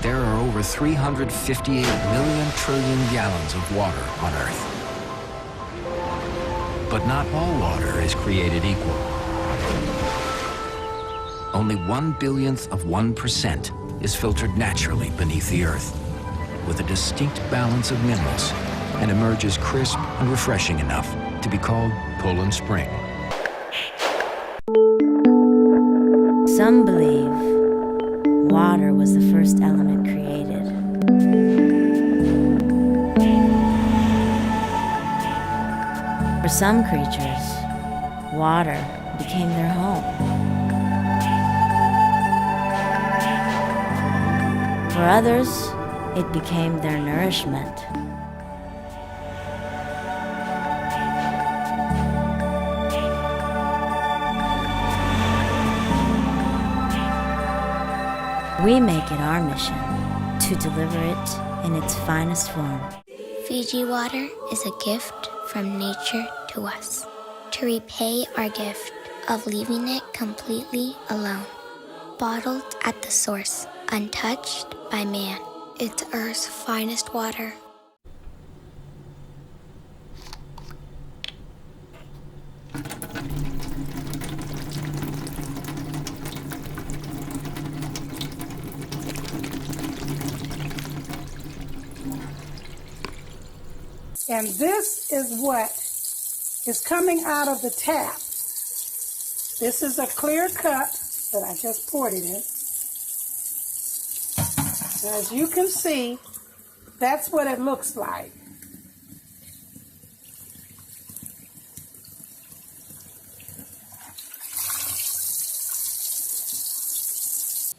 There are over 358 million trillion gallons of water on Earth. But not all water is created equal. Only 1/1000,000,000% is filtered naturally beneath the Earth, with a distinct balance of minerals, and emerges crisp and refreshing enough to be called Poland Spring. Some believe water was the first element created. For some creatures, water became their home. For others, it became their nourishment. We make it our mission to deliver it in its finest form. Fiji water is a gift from nature to us, to repay our gift of leaving it completely alone, bottled at the source, untouched by man. It's Earth's finest water. And this is what is coming out of the tap. This is a clear cup that I just poured it in. As you can see, that's what it looks like.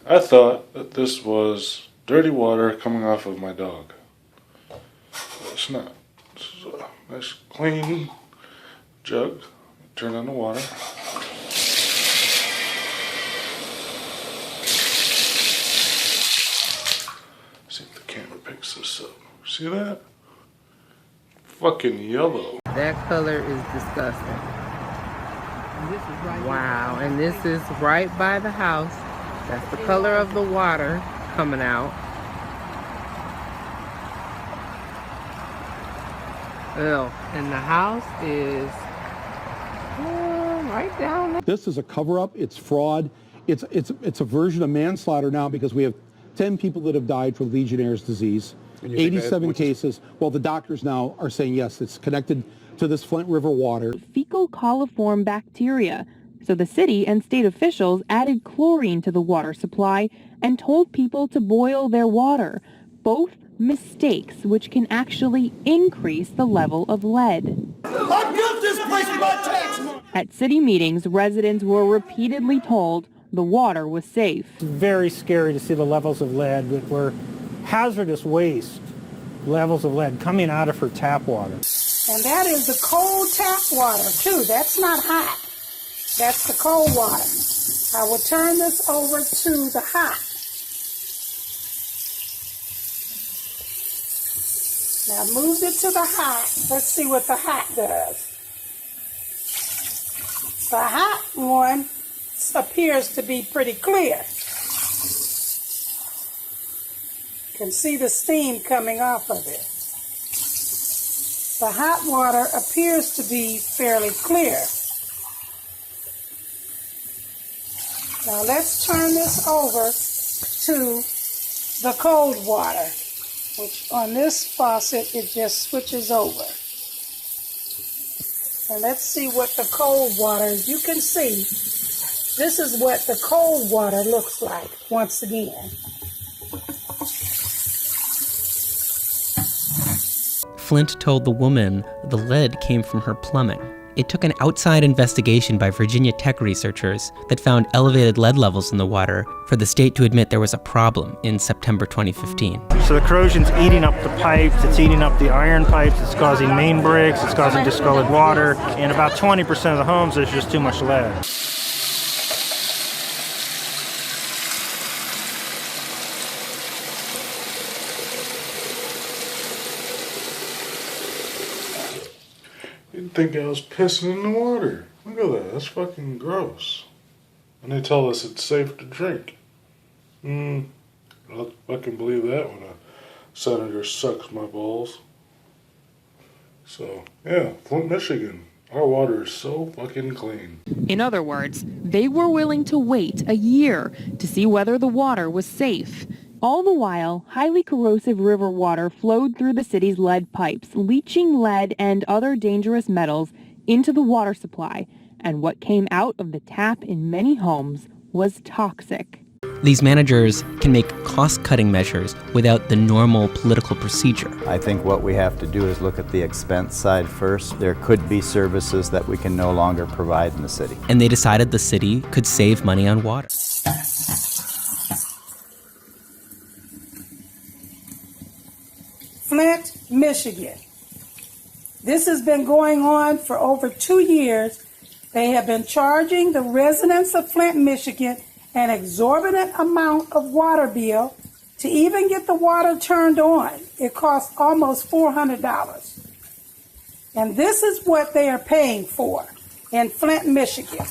I thought that this was dirty water coming off of my dog. But it's not. This is a nice clean jug. Turn on the water. See if the camera picks this up. See that? Fucking yellow. That color is disgusting. Wow, and this is right by the house. That's the color of the water coming out. Ew, and the house is right down there. This is a cover-up. It's fraud. It's a version of manslaughter now because we have 10 people that have died from Legionnaire's disease, 87 cases. Well, the doctors now are saying, yes, it's connected to this Flint River water. Fecal coliform bacteria. So the city and state officials added chlorine to the water supply and told people to boil their water. Both mistakes which can actually increase the level of lead. I built this place with my tax money. At city meetings, residents were repeatedly told the water was safe. It's very scary to see the levels of lead that were hazardous waste levels of lead coming out of her tap water. And that is the cold tap water too. That's not hot. That's the cold water. I will turn this over to the hot. Now I moved it to the hot. Let's see what the hot does. The hot one appears to be pretty clear. You can see the steam coming off of it. The hot water appears to be fairly clear. Now let's turn this over to the cold water, which on this faucet it just switches over. And let's see what the cold water, as you can see, this is what the cold water looks like once again. Flint told the woman the lead came from her plumbing. It took an outside investigation by Virginia Tech researchers that found elevated lead levels in the water for the state to admit there was a problem in September 2015. So the corrosion's eating up the pipes, it's eating up the iron pipes, it's causing main breaks, it's causing discolored water. In about 20% of the homes, there's just too much lead. You'd think I was pissing in the water. Look at that. That's fucking gross. And they tell us it's safe to drink. I can believe that when a senator sucks my balls. So, yeah, Flint, Michigan. Our water is so fucking clean. In other words, they were willing to wait a year to see whether the water was safe. All the while, highly corrosive river water flowed through the city's lead pipes, leaching lead and other dangerous metals into the water supply. And what came out of the tap in many homes was toxic. These managers can make cost-cutting measures without the normal political procedure. I think what we have to do is look at the expense side first. There could be services that we can no longer provide in the city. And they decided the city could save money on water. Flint, Michigan. This has been going on for over 2 years. They have been charging the residents of Flint, Michigan an exorbitant amount of water bill to even get the water turned on. It costs almost $400. And this is what they are paying for in Flint, Michigan.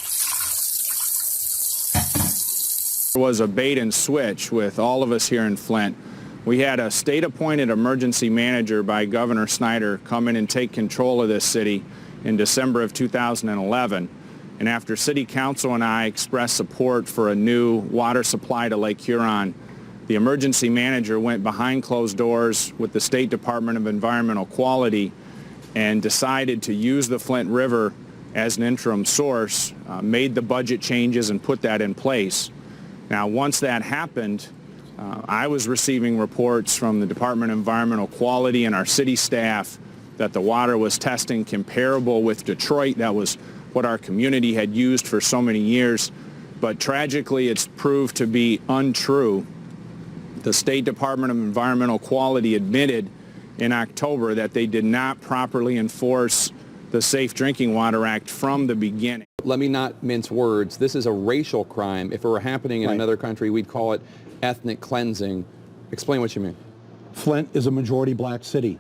There was a bait and switch with all of us here in Flint. We had a state-appointed emergency manager by Governor Snyder come in and take control of this city in December of 2011. And after City Council and I expressed support for a new water supply to Lake Huron, the emergency manager went behind closed doors with the State Department of Environmental Quality and decided to use the Flint River as an interim source, made the budget changes and put that in place. Now, once that happened, I was receiving reports from the Department of Environmental Quality and our city staff that the water was testing comparable with Detroit. That was what our community had used for so many years. But tragically, it's proved to be untrue. The State Department of Environmental Quality admitted in October that they did not properly enforce the Safe Drinking Water Act from the beginning. Let me not mince words. This is a racial crime. If it were happening in another country, we'd call it ethnic cleansing. Explain what you mean. Flint is a majority black city.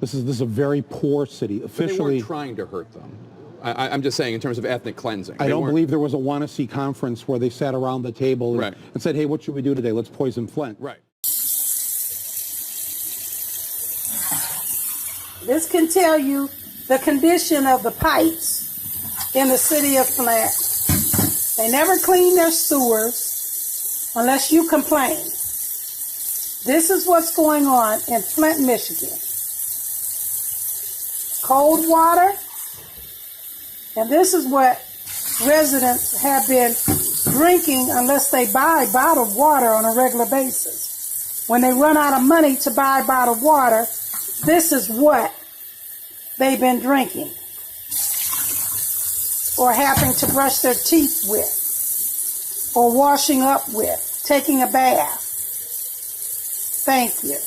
This is a very poor city. Officially, but they weren't trying to hurt them. I'm just saying in terms of ethnic cleansing. I don't believe there was a want-to-see conference where they sat around the table and said, hey, what should we do today? Let's poison Flint. Right. This can tell you the condition of the pipes in the city of Flint. They never clean their sewers unless you complain. This is what's going on in Flint, Michigan. Cold water. And this is what residents have been drinking unless they buy bottled water on a regular basis. When they run out of money to buy bottled water, this is what they've been drinking or having to brush their teeth with or washing up with, taking a bath. Thank you.